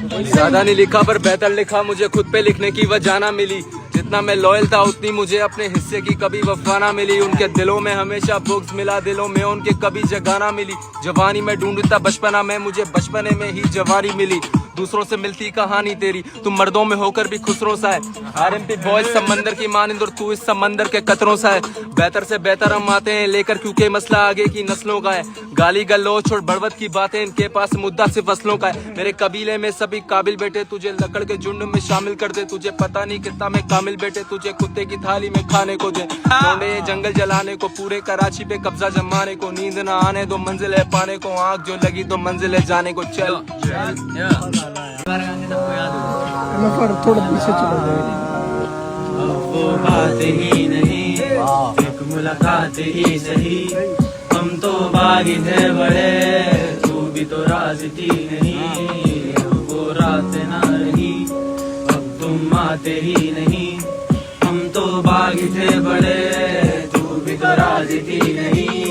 ज्यादा नहीं लिखा पर बेहतर लिखा, मुझे खुद पे लिखने की वजह ना मिली। जितना मैं लॉयल था उतनी मुझे अपने हिस्से की कभी वफा ना मिली। उनके दिलों में हमेशा बुग्ज मिला, दिलों में उनके कभी जगह ना मिली। जवानी में ढूंढता बचपना में, मुझे बचपने में ही जवानी मिली। दूसरों से मिलती कहानी तेरी, तुम मर्दों में होकर भी खुसरों सा है। आरएमपी बॉयज समंदर की मानिंद और तू इस समंदर के कतरों सा है। बेहतर से बेहतर हम आते हैं लेकर, क्योंकि मसला आगे की नस्लों का है। गाली गलौच और बड़वत की बातें, इनके पास मुद्दा सिर्फ फसलों का है। मेरे कबीले में सभी काबिल बेटे, तुझे लकड़ के झुंड में शामिल कर दे। तुझे पता नहीं कितना मैं कामिल बेटे, तुझे कुत्ते की थाली में खाने को दे। लौंडे जंगल जलाने को, पूरे कराची पे कब्जा जमाने को। नींद ना आने दो मंजिल है पाने को, आँख जो लगी तो मंजिल है जाने को। चल थोड़ा पीछे चला जाए। वो बात ही नहीं, एक मुलाकात ही सही। हम तो बागी थे बड़े, तू भी तो राज थी नहीं। वो रात ना रही, अब तुम आते ही नहीं। हम तो बागी थे बड़े, तू भी तो राज थी नहीं।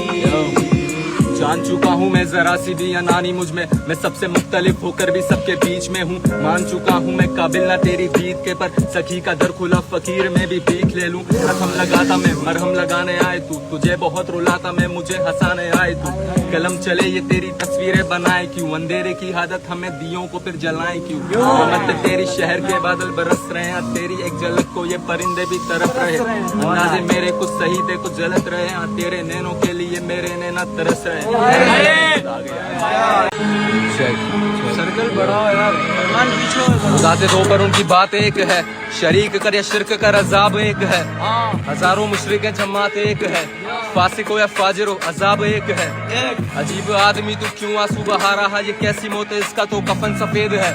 जान चुका हूँ मैं जरा सी भी अनानी मुझ में, मैं सबसे मुख्तलिफ होकर भी सबके बीच में हूँ। मान चुका हूँ मैं काबिल ना तेरी जीत के, पर सखी का दर खुला फकीर में भी भीख ले लूं। रकम लगाता मैं मरहम लगाने आए तू, तुझे बहुत रुलाता मैं मुझे हंसाने आए तू। कलम चले ये तेरी तस्वीरें बनाए क्यों, अंधेरे की आदत हमें दियों को फिर जलाए क्यों। मत तेरी शहर के बादल बरस रहे हैं, तेरी एक झलक को ये परिंदे भी तरफ रहे। अंदाजे मेरे कुछ सही थे कुछ गलत रहे, तेरे नैनों के लिए मेरे नैना तरस रहे। सर्कल बड़ा है यार, जाते दो पर उनकी बात एक है। शरीक कर या शिरक कर अजाब एक है। हजारों मुशरिक जमात एक है। फासिक हो या फाजिर हो अजाब एक है। अजीब आदमी तू क्यों आंसू बहा रहा, ये कैसी मौत है इसका तो कफन सफेद है।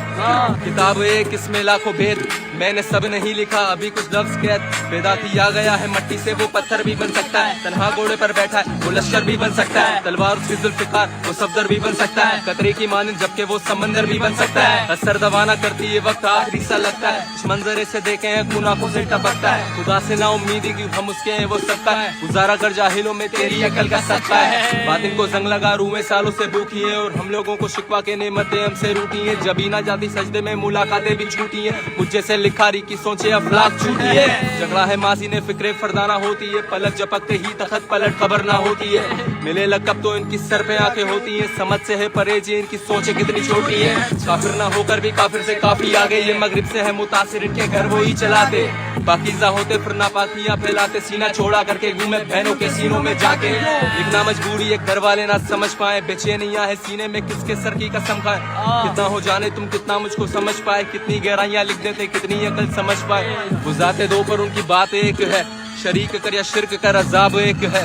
किताब एक इसमें लाखों भेद, मैंने सब नहीं लिखा अभी कुछ लफ्ज कैद। पैदा किया गया है मट्टी से, वो पत्थर भी बन सकता है। तन्हा घोड़े पर बैठा है वो लश्कर भी बन सकता है। तलवार उसकी जुल्फ़िकार वो सफदर भी बन सकता है। कतरे की मानिंद जबकि वो समंदर भी बन सकता है। असर दवाना करती ये वक्त आखिरी सा लगता है। इस मंजरे से देखे हैं खून आंखों से टपकता है। खुदा से ना उम्मीदी की हम उसके हैं वो सबका है। गुजारा कर जाहिलों में तेरी अकल का सत्ता है। बातिन को जंग लगा रूहें सालों से भूखी है, और हम लोगों को शिकवा के नेमतें हमसे रूठी है। जबी ना जाती सजदे में मुलाकातें भी छूटी है। कुछ जैसे लिखारी की सोचे अफलाक छूटी है। झगड़ा है माजी ने फिक्रे फरदाना होती है, पलक झपकते ही तखत पलट खबर ना होती है। मिले लकब तो इनकी सर पे आंखें होती है, समझ से है परे जी इनकी सोचें कितनी छोटी है। काफिर ना होकर भी काफिर से काफी आगे, ये मगरिब से है मुतासिर इनके घर वो ही चलाते। पाकीज़ा होते फिर नापाकियां फैलाते, सीना छोड़ा करके घूमे बहनों के सीनों में जाके। एक ना मजबूरी एक घर वाले ना समझ पाए, बेचैनियां है सीने में किसके सर की कसम खाए। कितना हो जाने तुम कितना मुझको समझ पाए, कितनी गहराइयां लिख देते कितनी अकल समझ पाए। गुजारते दो पर उनकी बात एक है। शरीक कर या शिरक कर अजाब एक है।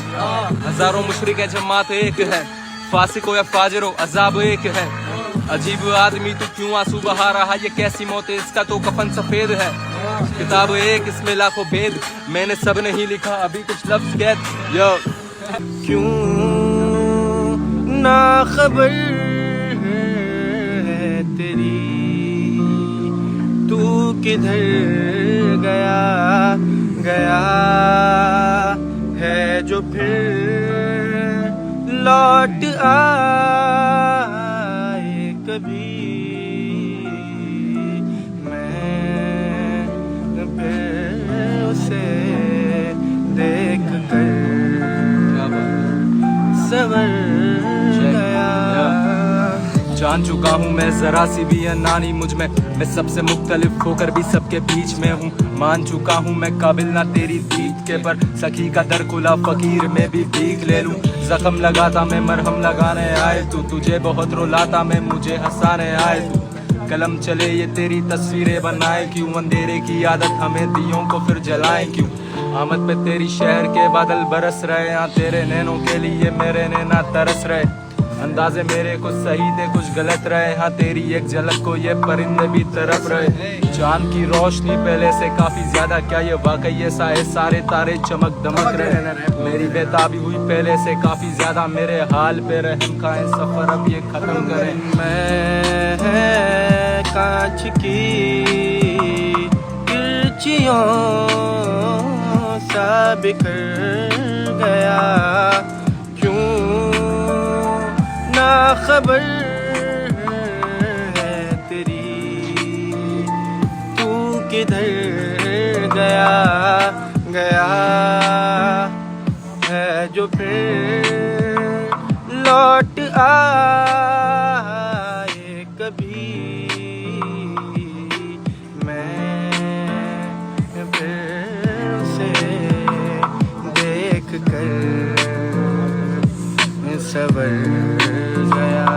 हजारों मुशरिक है जमात एक है। फासिक हो या फाजिर हो अजाब एक है। अजीब आदमी तू क्यों आंसू बहा रहा, ये कैसी मौत है इसका तो कफन सफेद है। किताब एक इसमें लाखों भेद, मैंने सब नहीं लिखा अभी कुछ लफ्ज कैद। यो क्यों ना खबर है तेरी, तू किधर गया गया है जो फिर लौट आए कभी। मैं फिर उसे देख कर सवर गया। जान चुका हूँ मैं जरा सी भी अनानी मुझ में, मैं सबसे मुख्तलिफ होकर भी सबके बीच में हूँ। मान चुका हूँ मैं काबिल ना तेरी जीत के, पर सखी का दर खुला फकीर में भी भीख ले लूं। जख्म लगाता मैं मरहम लगाने आए तू, तुझे बहुत रुलाता मैं मुझे हंसाने आए तू। कलम चले ये तेरी तस्वीरें बनाए क्यों, अंधेरे की आदत हमें दियों को फिर जलाए क्यों। आमद पे तेरी शहर के बादल बरस रहे, यहाँ तेरे नैनों के लिए मेरे नैना तरस रहे। अंदाजे मेरे कुछ सही थे कुछ गलत रहे, हाँ तेरी एक झलक को ये परिंदे भी तरफ रहे। चांद की रोशनी पहले से काफी ज्यादा, क्या ये वाकई ऐसा है सारे तारे चमक दमक रहे। मेरी बेताबी हुई पहले से काफी ज्यादा, मेरे हाल पे रहम खाएं सफर अब ये खत्म करें। मैं कांच की किरचियों सा बिखर गया। क्यों ना खबर है तेरी, किधर गया गया है जो फिर लौट आए कभी मैं फिर से देख कर सवर गया।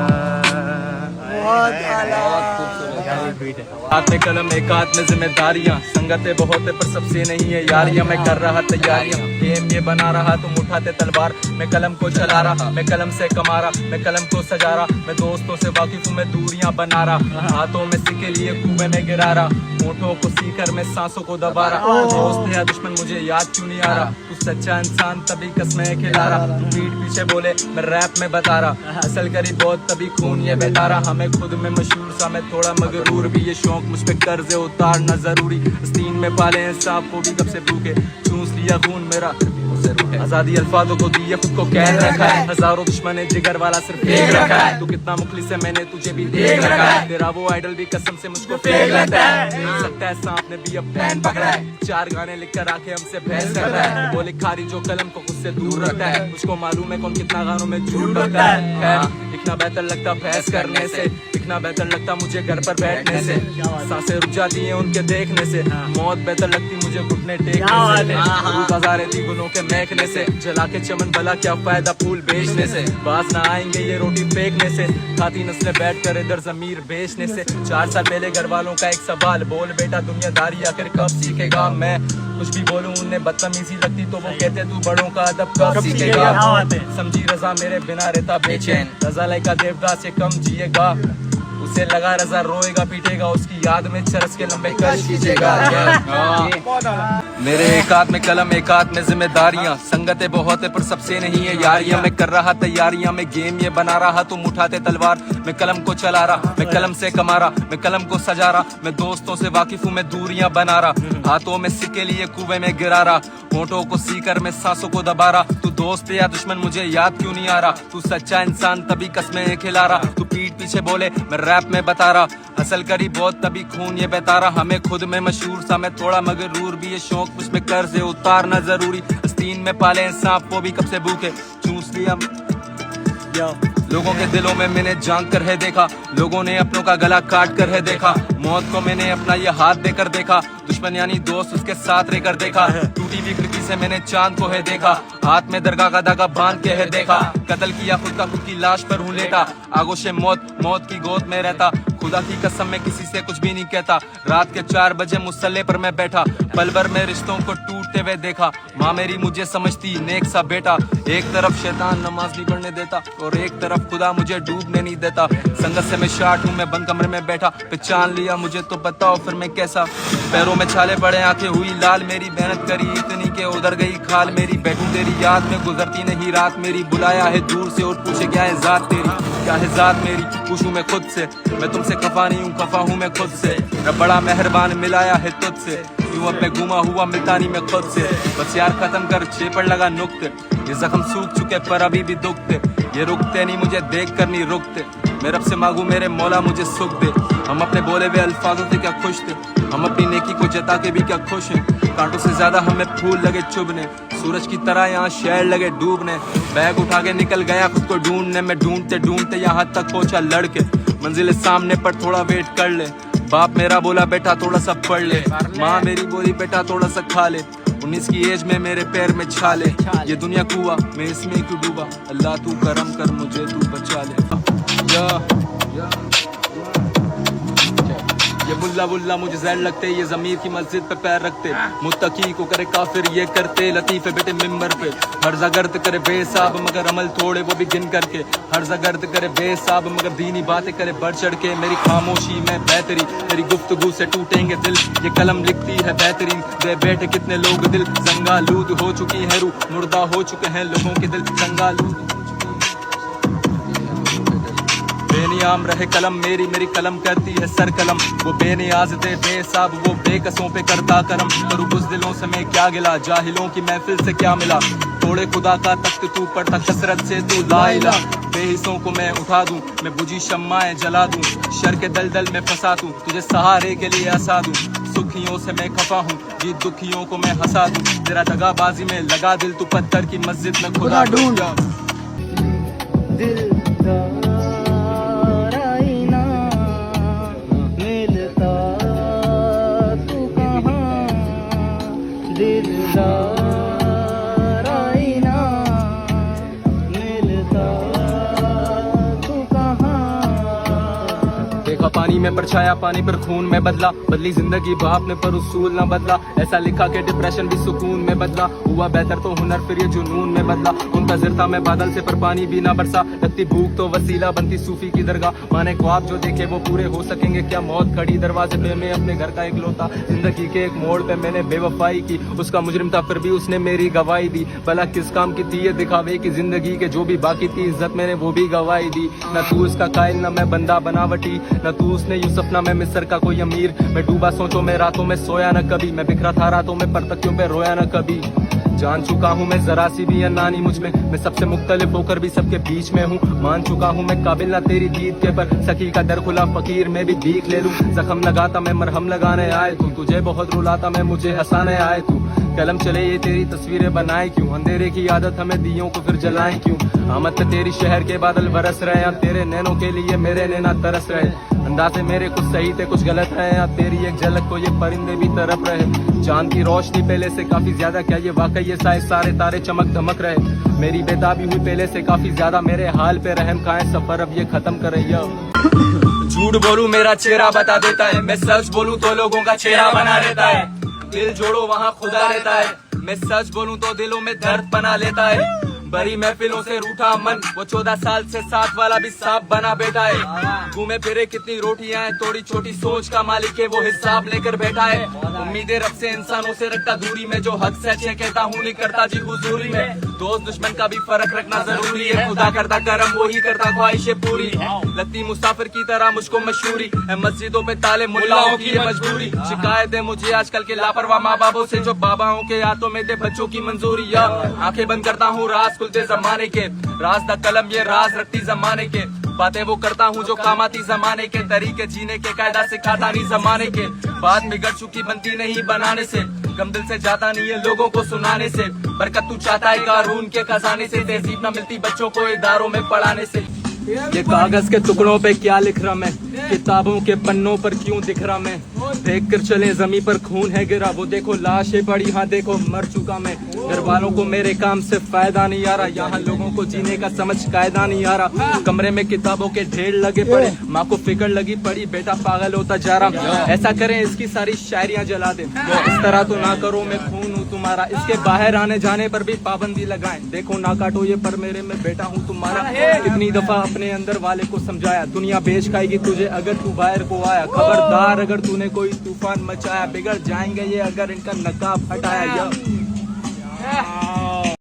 हाथ में कलम एक हाथ में जिम्मेदारियां, संगतें बहुत है पर सबसे नहीं है यारियां। मैं कर रहा तैयारियां, गेम ये बना रहा, तुम उठाते तलवार, मैं कलम को चला रहा, मैं कलम से कमा रहा, मैं कलम को सजा रहा, मैं दोस्तों से वाकिफ हूँ, मैं दूरियां बना रहा, हाथों में सिक्के लिए कुएं में गिरा रहा, होठों को सीकर मैं सांसों को दबा रहा। दोस्त या दुश्मन मुझे याद क्यों नहीं आ रहा, तू सच्चा इंसान तभी कसमें खिला रहा, तू पीठ पीछे बोले मैं रैप में बता रहा, असल करी बहुत तभी खून ये बता रहा। हमें खुद में मशहूर सा मैं थोड़ा मगरूर भी, ये शौक मुझ पे कर्ज उतारना जरूरी, स्तीन में पाले हैं सांप वो भी कब से भूखे, चूस लिया खून मेरा आजादी अल्फाजों को दी है, खुद को कैद रखा है, हजारों दुश्मन है जिगर वाला सिर्फ फेंक रखा है, तू कितना मुखलिस है मैंने तुझे भी देख रखा है, तेरा वो आइडल भी कसम से मुझको फेंक लेता है, सकता है सांप ने भी अब प्लान पकड़ा है, 4 गाने लिख कर आके हमसे बहस कर रहा है, वो लिखारी जो कलम को खुद से दूर रखता है, मुझको मालूम है कौन कितना गानों में झूठ रखता है। खैर लिखना बेहतर लगता बहस करने से, लिखना बेहतर लगता मुझे घर पर बैठने से, सांसें रुक जाती हैं उनके देखने से, मौत बेहतर लगती मुझे घुटने टेकने से, बाजार थी गुनों के महकने से, जला के चमन भला क्या फायदा फूल बेचने से, बाज ना आएंगे ये रोटी फेंकने से, खाती नस्लें बैठ कर इधर जमीर बेचने से। 4 साल पहले घर वालों का एक सवाल, बोल बेटा दुनियादारी आखिर कब सीखेगा, मैं कुछ भी बोलूं उन्हें बदतमीजी लगती तो वो कहते तू बड़ों का अदब कब सीखेगा, समझी रजा मेरे बिना रहता बेचैन, रजा लाइका देवदास से कम जिएगा, उसे लगा रजा रोएगा पीटेगा, उसकी याद में चरस के लंबे कश कीजिएगा। मेरे एक हाथ में कलम एक हाथ में जिम्मेदारियां, संगतें बहुत है पर सबसे नहीं है यारियां। मैं कर रहा तैयारियां, मैं गेम ये बना रहा, तुम उठाते तलवार, मैं कलम को चला रहा, मैं कलम से कमा रहा, मैं कलम को सजा रहा, मैं दोस्तों से वाकिफ हूँ, मैं दूरियां बना रहा, हाथों में सिक्के लिए कुएं में गिरा रहा, होठों को सीकर मैं सांसों को दबा रहा। तू दोस्त या दुश्मन मुझे याद क्यों नहीं आ रहा, तू सच्चा इंसान तभी कसमें खिला रहा, तू पीठ पीछे बोले मैं रैप में बता रहा, असल करी बहुत तभी खून ये बता रहा। हमें खुद में मशहूर सा मैं थोड़ा मगरूर भी, ये शौक मुझ में कर्ज उतारना जरूरी, आस्तीन में पाले हैं सांप वो भी कब से भूखे, चूस लिया लोगों के दिलों में मैंने झांक कर है देखा, लोगों ने अपनों का गला काट कर है देखा, मौत को मैंने अपना ये हाथ देकर देखा, दुश्मन यानी दोस्त उसके साथ रहकर देखा, टूटी हुई खिड़की से मैंने चांद को है देखा, हाथ में दरगाह का धागा बांध के है देखा, कत्ल किया खुद का खुद की लाश पर हूँ लेटा, आगोशे मौत मौत की गोद में रहता, खुदा की कसम में किसी से कुछ भी नहीं कहता, रात के 4 बजे मुसल्ले पर मैं बैठा, पल भर में रिश्तों को टूटते हुए देखा, माँ मेरी मुझे समझती नेक सा बेटा, एक तरफ शैतान नमाज नहीं पढ़ने देता और एक तरफ खुदा मुझे डूबने नहीं देता, संगत से मैं शार्ट हूँ, मैं बंद कमरे में बैठा, पहचान लिया मुझे तो बताओ फिर मैं कैसा, पैरों में छाले पड़े आंखें हुई लाल, मेरी मेहनत करी इतनी के उधर गई खाल मेरी, बैठूं तेरी याद में गुजरती नहीं रात मेरी, बुलाया है दूर से और पूछे क्या है जात तेरी, क्या है जात मेरी, पूछूं मैं खुद से, मैं तुमसे खफा नहीं हूँ खफा हूँ मैं खुद से, रब बड़ा मेहरबान मिलाया है तुझसे, यूं अब मैं घूमा हुआ मिलता नहीं मैं खुद से, बस यार खत्म कर छेपड़ लगा नुक्ते, ये जख्म सूख चुके पर अभी भी दुखते, ये रुकते नहीं मुझे देख कर नहीं रुकते, मैं रब से मांगू मेरे मौला मुझे सुख दे, हम अपने बोले हुए अल्फाजों से क्या खुश थे, हम अपनी नेकी को जता के भी क्या खुश हैं, कांटों से ज्यादा हमें फूल लगे चुभने, सूरज की तरह यहाँ शहर लगे डूबने, बैग उठा के निकल गया खुद को ढूंढने में, ढूंढते ढूंढते यहाँ तक पहुंचा लड़के, मंजिल सामने पर थोड़ा वेट कर ले, बाप मेरा बोला बेटा थोड़ा सा पढ़ ले, माँ मेरी बोली बेटा थोड़ा सा खा ले, 19 की एज में मेरे पैर में छाले, ये दुनिया कुआ मैं इसमें क्यों डूबा, अल्लाह तू करम कर मुझे तू बचा ले, ये बुल्ला बुल्ला मुझे जहर लगते, ये जमीर की मस्जिद पे पैर रखते, मुत्तकी को करे काफिर ये करते, लतीफे बेटे मिंबर पे हर जगर्द करे बेसाब मगर अमल थोड़े वो भी गिन करके, हर जगर्द करे बेसाब मगर दीनी बातें करे बढ़ चढ़ के, मेरी खामोशी में बेहतरी मेरी गुफ्तगू से टूटेंगे दिल, ये कलम लिखती है बेहतरीन, दे बैठे कितने लोग दिल, जंगालूद हो चुकी है रूह, मुर्दा हो चुके हैं लोगों के दिल, जंगालूद बेनियाम रहे कलम मेरी, मेरी कलम करती है सर कलम। वो बेनियाज थे बेसाब, वो बेकसों पे करता करम। करूँ बुज़दिलों से मैं क्या गिला, जाहिलों की महफिल से क्या मिला। तोड़े खुदा का तख्त तू पढ़ता कसरत से तू ला इला। बेहिस्सों को मैं उठा दूं, मैं बुझी शम्माएं जला दूं। शर के दलदल में फंसा दूं, तुझे सहारे के लिए हंसा दूं। सुखियों से मैं खफा हूँ, जी दुखियों को मैं हंसा दूं। तेरा दगाबाजी में लगा दिल, तू पत्थर की मस्जिद में खुदा ढूंढ। देखा पानी में परछाया, पानी पर खून में बदला। बदली जिंदगी बाप ने पर उसूल ना बदला। ऐसा लिखा के डिप्रेशन भी सुकून में बदला। हुआ बेहतर तो हुनर फिर ये जुनून में बदला। मुंतज़िर था मैं बादल से पर पानी भी ना बरसा। लगती भूख तो वसीला बनती सूफी की दरगाह। माने ख्वाब जो देखे वो पूरे हो सकेंगे क्या, मौत खड़ी दरवाजे पे मैं अपने घर का इकलौता। जिंदगी के एक मोड़ पे मैंने बेवफाई की, उसका मुजरिम था फिर भी उसने मेरी गवाही दी। भला किस काम की थी ये दिखावे की जिंदगी के, जो भी बाकी थी इज्जत मैंने वो भी गवाही दी। न तू इसका कायल न मैं बंदा बनावटी, न तू उसने यूसुफ ना मैं मिस्र का कोई अमीर। मैं डूबा सोचो में रातों में सोया न कभी, मैं बिखरा था रातों में पर तकियों पे रोया न कभी। जान चुका हूँ मैं जरा सी भी अनानी मुझ में, मैं सबसे मुख्तलिफ होकर भी सबके बीच में हूँ। मान चुका हूँ मैं काबिल ना तेरी जीत के, पर सखी का दर खुला फकीर मैं भी भीख ले लूँ। जख्म लगाता मैं मरहम लगाने आए तू, तुझे बहुत रुलाता मैं मुझे हंसाने आए तू। कलम चले ये तेरी तस्वीरें बनाए क्यों, अंधेरे की आदत हमें दियों को फिर जलाएं क्यों। आमद तेरी शहर के बादल बरस रहे हैं, तेरे नैनों के लिए मेरे नैना तरस रहे। अंदाजे मेरे कुछ सही थे कुछ गलत है, या तेरी एक झलक को ये परिंदे भी तरफ रहे। चांद की रोशनी पहले से काफी ज्यादा, क्या ये वाकई ये सारे तारे चमक धमक रहे। मेरी बेताबी हुई पहले से काफी ज्यादा, मेरे हाल पे रहम खाए सफर अब ये खत्म करे। झूठ बोलूं मेरा चेहरा बता देता है, मैं सच बोलूं तो लोगों का चेहरा बना देता है। दिल जोड़ो वहाँ खुदा रहता है, मैं सच बोलूं तो दिलों में दर्द बना लेता है। बड़ी महफिलों से रूठा मन, वो 14 साल से साथ वाला भी सांप बना बैठा है। घूमे फिरे कितनी रोटियां हैं, थोड़ी छोटी सोच का मालिक है वो हिसाब लेकर बैठा है। उम्मीदें रब से इंसानों से रखता दूरी में, जो हद से अच्छे कहता हूँ नहीं करता जी हुजूरी में। दोस्त दुश्मन का भी फर्क रखना जरूरी है, खुदा करता करम वही करता ख्वाहिशें पूरी। लगती मुसाफिर की तरह मुझको मशहूरी है, मस्जिदों पे ताले मुल्लाओं की है मजबूरी। शिकायत है मुझे आजकल के लापरवाह माँ बापों से, जो बाबाओं के हाथों में दे बच्चों की मंजूरी। आंखें बंद करता हूँ राज खुलते जमाने के, राज दा कलम ये राज रखती जमाने के। बातें वो करता हूँ जो काम आती जमाने के, तरीके जीने के कायदा सिखाता नहीं जमाने के। बात बिगड़ चुकी बनती नहीं बनाने से, गम दिल से जाता नहीं है लोगों को सुनाने से। बरकत तू चाहता है कारून के खजाने से, तहजीब न मिलती बच्चों को इदारों में पढ़ाने से। ये कागज के टुकड़ों पे क्या लिख रहा मैं, किताबों के पन्नों पर क्यों दिख रहा मैं। देख कर चले जमीन पर खून है गिरा, वो देखो लाशें पड़ी, हाँ देखो मर चुका मैं। घर वालों को मेरे काम से फायदा नहीं आ रहा, यहाँ लोगों को जीने का समझ कायदा नहीं आ रहा। कमरे में किताबों के ढेर लगे पड़े, माँ को फिक्र लगी पड़ी, बेटा पागल होता जा रहा। ऐसा करें इसकी सारी शायरियाँ जला दे, इस तरह तो ना करो मैं खून हूँ तुम्हारा। इसके बाहर आने जाने पर भी पाबंदी लगाएं, देखो ना काटो ये पर मेरे में बेटा हूँ तुम्हारा। कितनी दफा अपने अंदर वाले को समझाया, दुनिया बेच खाएगी तुझे अगर तू बाहर को आया। खबरदार अगर तूने कोई तूफान मचाया, बिगड़ जाएंगे ये अगर इनका नकाब हटाया।